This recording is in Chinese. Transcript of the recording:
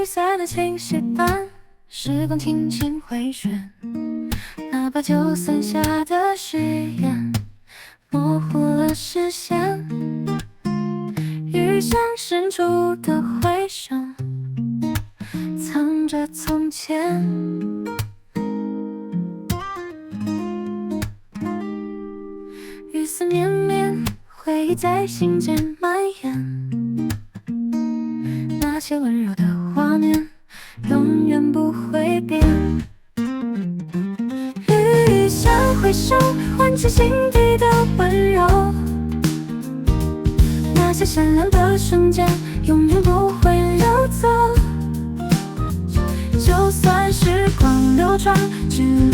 散的清晰般，时光轻轻回旋，哪怕就算下的誓言模糊了视线，雨伞伸出的回声藏着从前。雨丝绵绵，回忆在心间蔓延，那些温柔的画面永远不会变。雨伞回首，唤起心底的温柔，那些闪亮的瞬间永远不会溜走。就算时光流转，距离